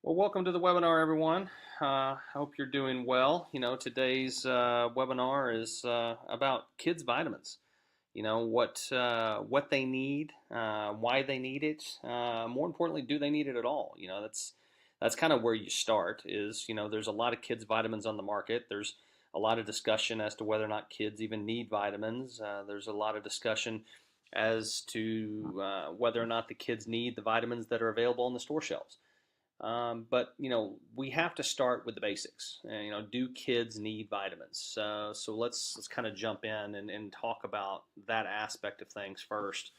Well, welcome to the webinar, everyone. I hope you're doing well. Today's webinar is about kids' vitamins. What they need, why they need it. More importantly, do they need it at all? That's kind of where you start. There's a lot of kids' vitamins on the market. There's a lot of discussion as to whether or not kids even need vitamins. There's a lot of discussion as to whether or not the kids need the vitamins that are available on the store shelves. But we have to start with the basics. Do kids need vitamins? So let's kind of jump in and talk about that aspect of things first.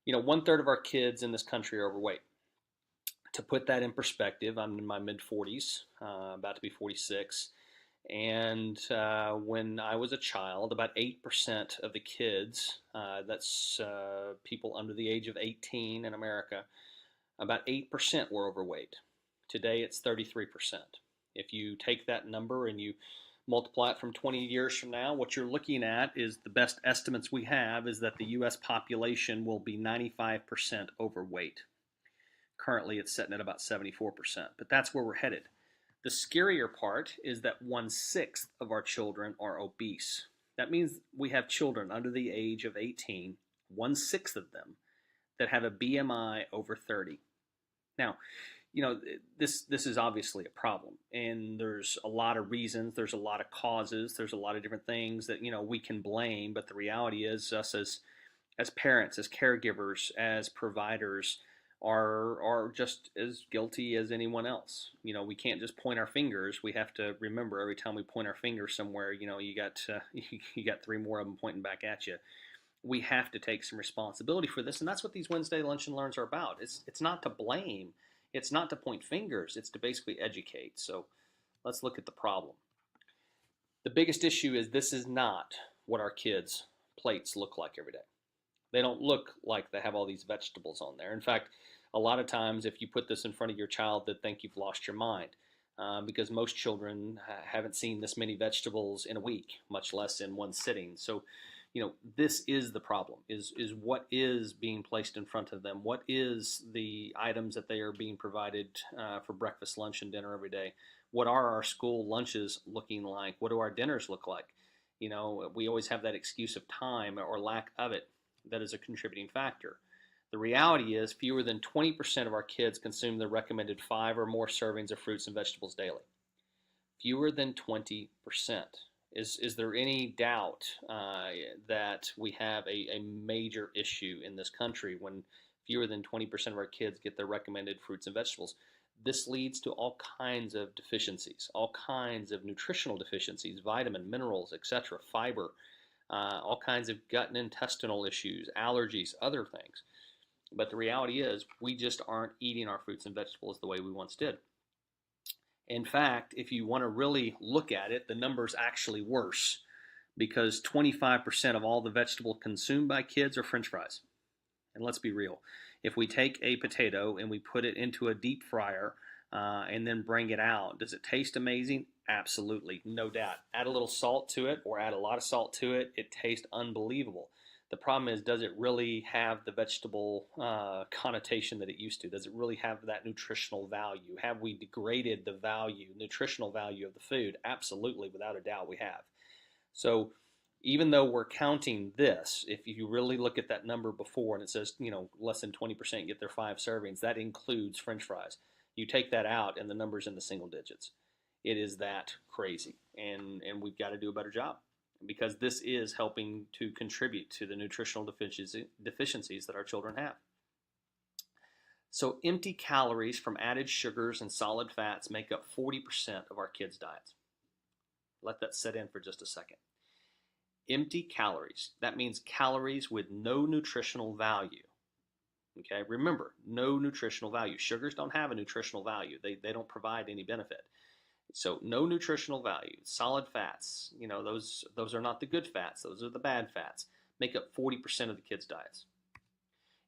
1/3 of our kids in this country are overweight. To put that in perspective, I'm in my mid 40s, about to be 46. And when I was a child, about 8% of the kids, that's people under the age of 18 in America, about 8% were overweight. Today it's 33%. If you take that number and you multiply it from 20 years from now, what you're looking at is the best estimates we have is that the US population will be 95% overweight. Currently it's sitting at about 74%, but that's where we're headed. The scarier part is that 1/6 of our children are obese. That means we have children under the age of 18, 1/6 of them, that have a BMI over 30. Now, this is obviously a problem, and there's a lot of reasons, there's a lot of causes, there's a lot of different things that we can blame. But the reality is, us as parents, as caregivers, as providers, are just as guilty as anyone else. We can't just point our fingers. We have to remember every time we point our finger somewhere, you got you got three more of them pointing back at you. We have to take some responsibility for this, and that's what these Wednesday Lunch and Learns are about. It's not to blame, it's not to point fingers, it's to basically educate. So let's look at the problem. The biggest issue is this is not what our kids' plates look like every day. They don't look like they have all these vegetables on there. In fact, a lot of times if you put this in front of your child, they think you've lost your mind. Because most children haven't seen this many vegetables in a week, much less in one sitting. So this is the problem, is what is being placed in front of them. What is the items that they are being provided for breakfast, lunch, and dinner every day? What are our school lunches looking like? What do our dinners look like? We always have that excuse of time or lack of it that is a contributing factor. The reality is fewer than 20% of our kids consume the recommended 5 or more servings of fruits and vegetables daily. Fewer than 20%. Is there any doubt that we have a major issue in this country when fewer than 20% of our kids get their recommended fruits and vegetables? This leads to all kinds of deficiencies, all kinds of nutritional deficiencies, vitamin, minerals, etc., fiber, all kinds of gut and intestinal issues, allergies, other things. But the reality is we just aren't eating our fruits and vegetables the way we once did. In fact, if you want to really look at it, the number's actually worse, because 25% of all the vegetable consumed by kids are French fries. And let's be real. If we take a potato and we put it into a deep fryer and then bring it out, does it taste amazing? Absolutely, no doubt. Add a little salt to it or add a lot of salt to it, it tastes unbelievable. The problem is, does it really have the vegetable connotation that it used to? Does it really have that nutritional value? Have we degraded the value, nutritional value of the food? Absolutely, without a doubt we have. So even though we're counting this, if you really look at that number before and it says, less than 20% get their 5 servings, that includes French fries. You take that out and the number's in the single digits. It is that crazy, and we've got to do a better job, because this is helping to contribute to the nutritional deficiencies that our children have. So empty calories from added sugars and solid fats make up 40% of our kids' diets. Let that set in for just a second. Empty calories, that means calories with no nutritional value. Okay, remember, no nutritional value. Sugars don't have a nutritional value. They don't provide any benefit. So no nutritional value. Solid fats, those are not the good fats. Those are the bad fats. Make up 40% of the kids' diets.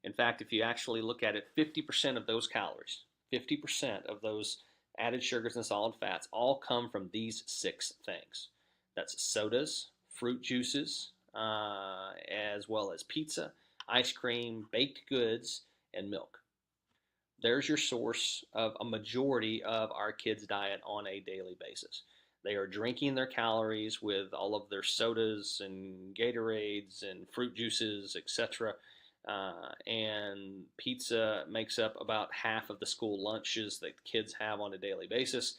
In fact, if you actually look at it, 50% of those calories, 50% of those added sugars and solid fats all come from these 6 things. That's sodas, fruit juices, as well as pizza, ice cream, baked goods, and milk. There's your source of a majority of our kids' diet on a daily basis. They are drinking their calories with all of their sodas and Gatorades and fruit juices, etc. And pizza makes up about half of the school lunches that kids have on a daily basis.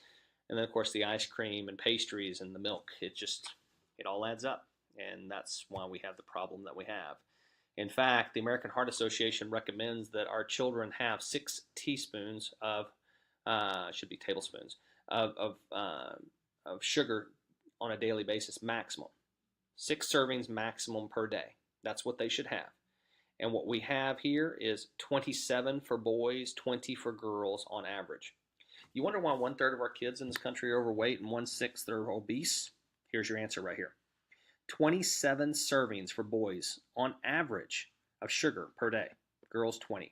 And then, of course, the ice cream and pastries and the milk. It all adds up. And that's why we have the problem that we have. In fact, the American Heart Association recommends that our children have 6 teaspoons should be tablespoons, of sugar on a daily basis maximum. 6 servings maximum per day. That's what they should have. And what we have here is 27 for boys, 20 for girls on average. You wonder why 1/3 of our kids in this country are overweight and 1/6 are obese? Here's your answer right here. 27 servings for boys on average of sugar per day. Girls 20.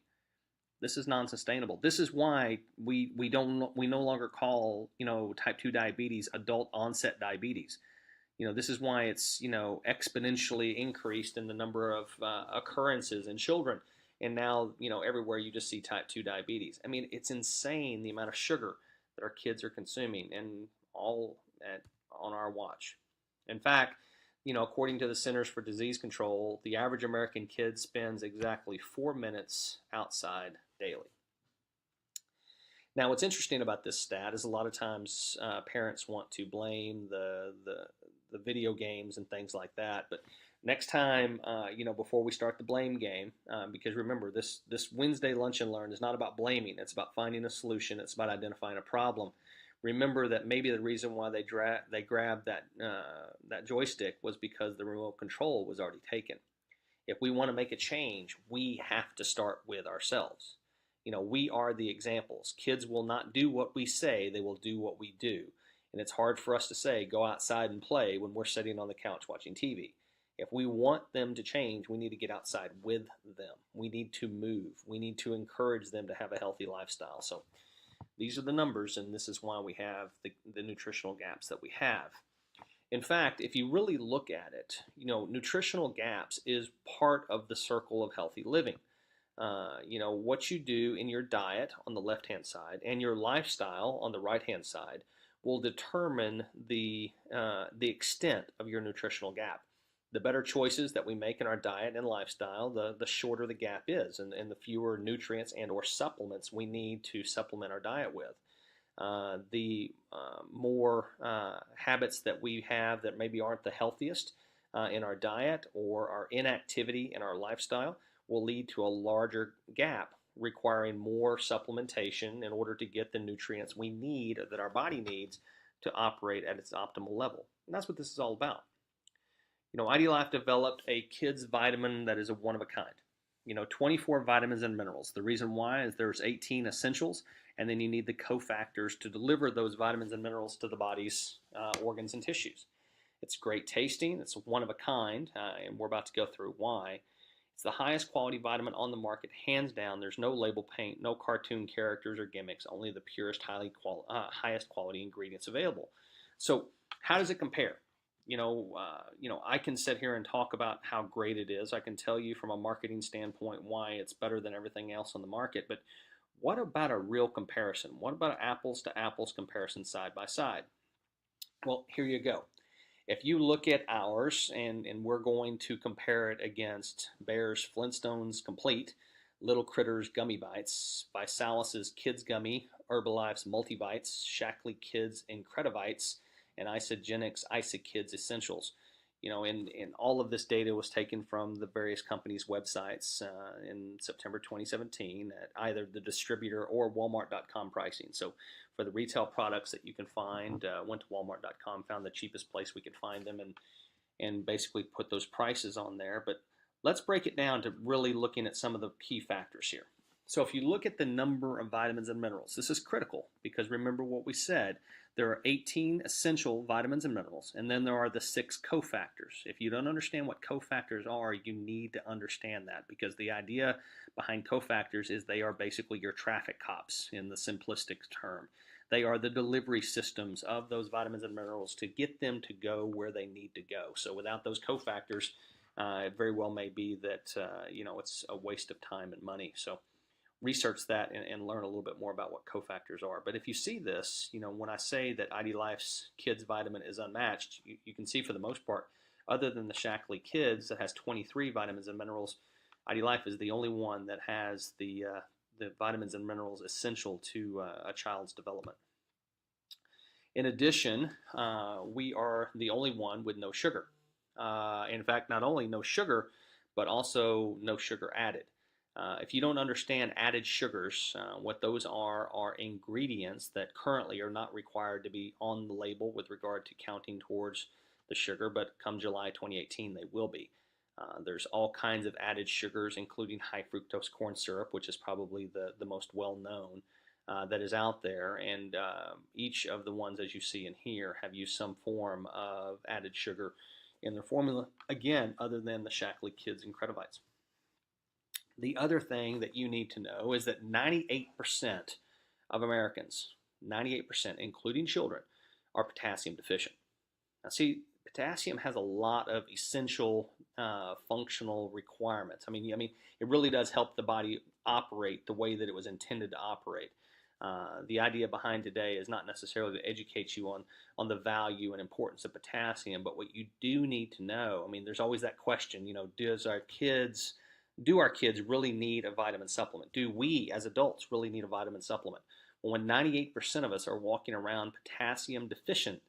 This is non-sustainable. This is why we no longer call type 2 diabetes adult onset diabetes. This is why it's exponentially increased in the number of occurrences in children, and now everywhere you just see type 2 diabetes. I mean, it's insane the amount of sugar that our kids are consuming, and all on our watch. In fact, according to the Centers for Disease Control, the average American kid spends exactly 4 minutes outside daily. Now, what's interesting about this stat is a lot of times parents want to blame the video games and things like that. But next time, before we start the blame game, because remember, this Wednesday Lunch and Learn is not about blaming. It's about finding a solution. It's about identifying a problem. Remember that maybe the reason why they grabbed that joystick was because the remote control was already taken. If we want to make a change, we have to start with ourselves. We are the examples. Kids will not do what we say, they will do what we do. And it's hard for us to say, go outside and play when we're sitting on the couch watching TV. If we want them to change, we need to get outside with them. We need to move. We need to encourage them to have a healthy lifestyle. So these are the numbers, and this is why we have the nutritional gaps that we have. In fact, if you really look at it, nutritional gaps is part of the circle of healthy living. What you do in your diet on the left-hand side and your lifestyle on the right-hand side will determine the extent of your nutritional gap. The better choices that we make in our diet and lifestyle, the shorter the gap is, and the fewer nutrients and or supplements we need to supplement our diet with. The more habits that we have that maybe aren't the healthiest in our diet, or our inactivity in our lifestyle, will lead to a larger gap, requiring more supplementation in order to get the nutrients we need, that our body needs, to operate at its optimal level. And that's what this is all about. IdeaLife developed a kids vitamin that is a one of a kind. 24 vitamins and minerals. The reason why is there's 18 essentials, and then you need the cofactors to deliver those vitamins and minerals to the body's organs and tissues. It's great tasting. It's one of a kind, and we're about to go through why. It's the highest quality vitamin on the market, hands down. There's no label paint, no cartoon characters or gimmicks, only the purest, highest quality ingredients available. So how does it compare? I can sit here and talk about how great it is. I can tell you from a marketing standpoint why it's better than everything else on the market. But what about a real comparison? What about an apples to apples comparison side by side? Well, here you go. If you look at ours, and we're going to compare it against Bayer's Flintstones Complete, Little Critters Gummy Bites, ViSalus' Kids Gummy, Herbalife's Multivites, Shaklee Kids Incredivites, and Isagenix IsaKids Essentials. And all of this data was taken from the various companies' websites in September 2017 at either the distributor or Walmart.com pricing. So for the retail products that you can find, went to Walmart.com, found the cheapest place we could find them, and basically put those prices on there. But let's break it down to really looking at some of the key factors here. So if you look at the number of vitamins and minerals, this is critical because remember what we said. There are 18 essential vitamins and minerals, and then there are the 6 cofactors. If you don't understand what cofactors are, you need to understand that, because the idea behind cofactors is they are basically your traffic cops in the simplistic term. They are the delivery systems of those vitamins and minerals to get them to go where they need to go. So without those cofactors, it very well may be that it's a waste of time and money. So research that and learn a little bit more about what cofactors are. But if you see this, when I say that ID Life's Kids vitamin is unmatched, you can see for the most part, other than the Shaklee Kids that has 23 vitamins and minerals, ID Life is the only one that has the vitamins and minerals essential to a child's development. In addition, we are the only one with no sugar. In fact, not only no sugar, but also no sugar added. If you don't understand added sugars, what those are ingredients that currently are not required to be on the label with regard to counting towards the sugar, but come July 2018 they will be. There's all kinds of added sugars, including high fructose corn syrup, which is probably the most well known that is out there. And each of the ones, as you see in here, have used some form of added sugar in their formula, again, other than the Shaklee Kids Incredivites. The other thing that you need to know is that 98% of Americans, 98%, including children, are potassium deficient. Now, see, potassium has a lot of essential functional requirements. I mean, it really does help the body operate the way that it was intended to operate. The idea behind today is not necessarily to educate you on the value and importance of potassium, but what you do need to know, there's always that question, do our kids really need a vitamin supplement? Do we as adults really need a vitamin supplement? Well, when 98% of us are walking around potassium deficient,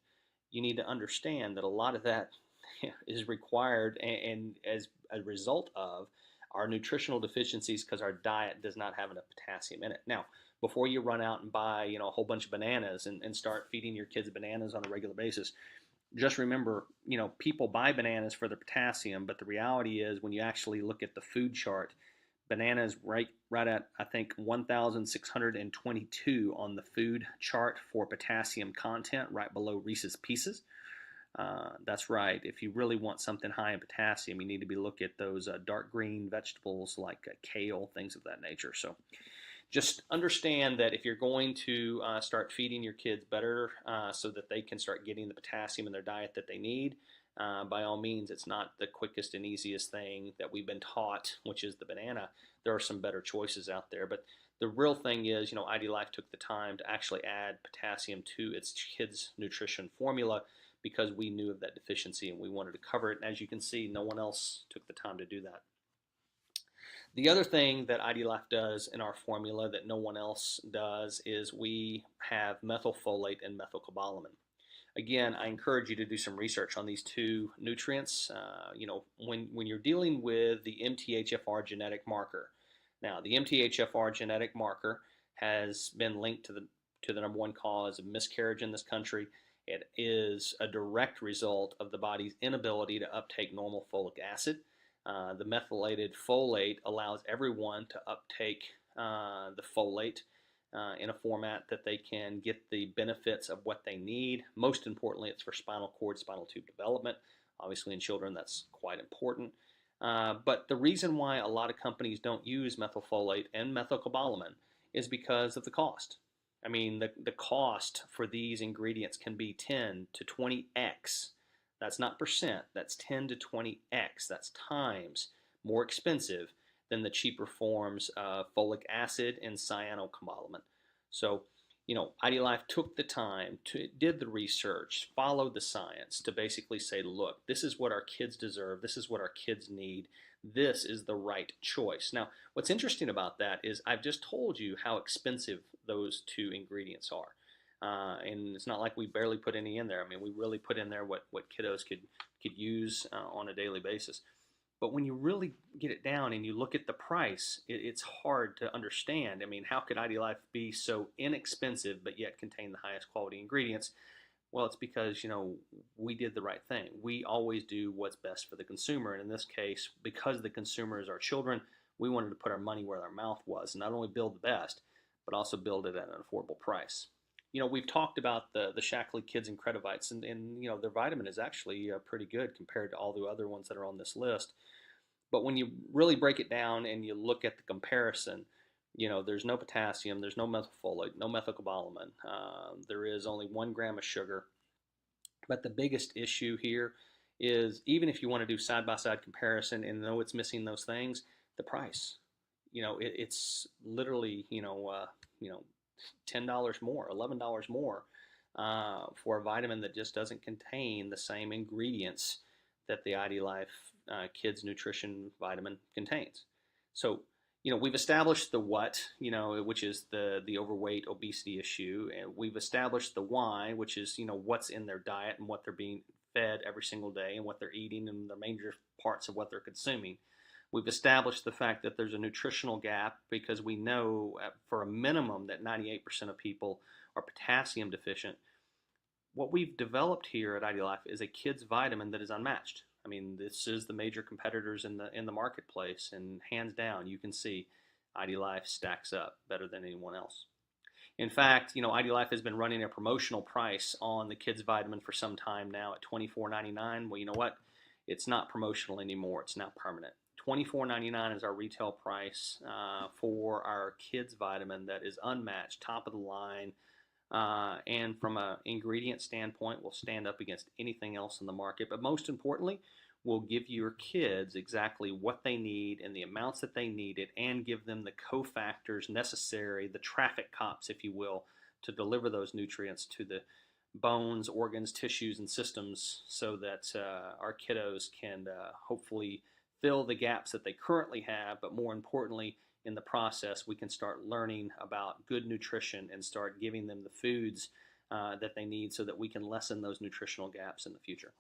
you need to understand that a lot of that is required and as a result of our nutritional deficiencies because our diet does not have enough potassium in it. Now, before you run out and buy a whole bunch of bananas and start feeding your kids bananas on a regular basis, just remember, people buy bananas for the potassium, but the reality is when you actually look at the food chart, bananas right at, I think, 1,622 on the food chart for potassium content, right below Reese's Pieces. That's right. If you really want something high in potassium, you need to be looking at those dark green vegetables like kale, things of that nature. So just understand that if you're going to start feeding your kids better so that they can start getting the potassium in their diet that they need, by all means, it's not the quickest and easiest thing that we've been taught, which is the banana. There are some better choices out there. But the real thing is, ID Life took the time to actually add potassium to its kids' nutrition formula because we knew of that deficiency and we wanted to cover it. And as you can see, no one else took the time to do that. The other thing that ID Life does in our formula that no one else does is we have methylfolate and methylcobalamin. Again, I encourage you to do some research on these two nutrients. When you're dealing with the MTHFR genetic marker, now the MTHFR genetic marker has been linked to the number one cause of miscarriage in this country. It is a direct result of the body's inability to uptake normal folic acid. The methylated folate allows everyone to uptake the folate in a format that they can get the benefits of what they need. Most importantly, it's for spinal cord, spinal tube development. Obviously in children that's quite important. But the reason why a lot of companies don't use methylfolate and methylcobalamin is because of the cost. The cost for these ingredients can be 10 to 20x. That's not percent, that's 10 to 20x, that's times more expensive than the cheaper forms of folic acid and cyanocobalamin. So, ID Life took the time, did the research, followed the science to basically say, look, this is what our kids deserve, this is what our kids need, this is the right choice. Now, what's interesting about that is I've just told you how expensive those two ingredients are. And it's not like we barely put any in there. We really put in there what kiddos could use on a daily basis. But when you really get it down and you look at the price, it's hard to understand. How could ID Life be so inexpensive but yet contain the highest quality ingredients? Well, it's because, we did the right thing. We always do what's best for the consumer. And in this case, because the consumer is our children, we wanted to put our money where our mouth was and not only build the best, but also build it at an affordable price. We've talked about the Shaklee Kids Incredivites, and their vitamin is actually pretty good compared to all the other ones that are on this list. But when you really break it down and you look at the comparison, there's no potassium, there's no methylfolate, no methylcobalamin. There is only 1 gram of sugar. But the biggest issue here is even if you want to do side-by-side comparison and know it's missing those things, the price. it's literally, $10 more, $11 more for a vitamin that just doesn't contain the same ingredients that the ID Life Kids Nutrition Vitamin contains. So, we've established the what, which is the overweight obesity issue, and we've established the why, which is what's in their diet and what they're being fed every single day and what they're eating and the major parts of what they're consuming. We've established the fact that there's a nutritional gap because we know for a minimum that 98% of people are potassium deficient. What we've developed here at ID Life is a kids vitamin that is unmatched. I mean, this is the major competitors in the marketplace, and hands down, you can see ID Life stacks up better than anyone else. In fact, ID Life has been running a promotional price on the kids vitamin for some time now at $24.99. Well, you know what? It's not promotional anymore. It's now permanent. $24.99 is our retail price for our kids vitamin that is unmatched, top of the line, and from an ingredient standpoint, will stand up against anything else in the market. But most importantly, will give your kids exactly what they need and the amounts that they need it, and give them the cofactors necessary, the traffic cops, if you will, to deliver those nutrients to the bones, organs, tissues, and systems so that our kiddos can hopefully fill the gaps that they currently have, but more importantly, in the process, we can start learning about good nutrition and start giving them the foods that they need so that we can lessen those nutritional gaps in the future.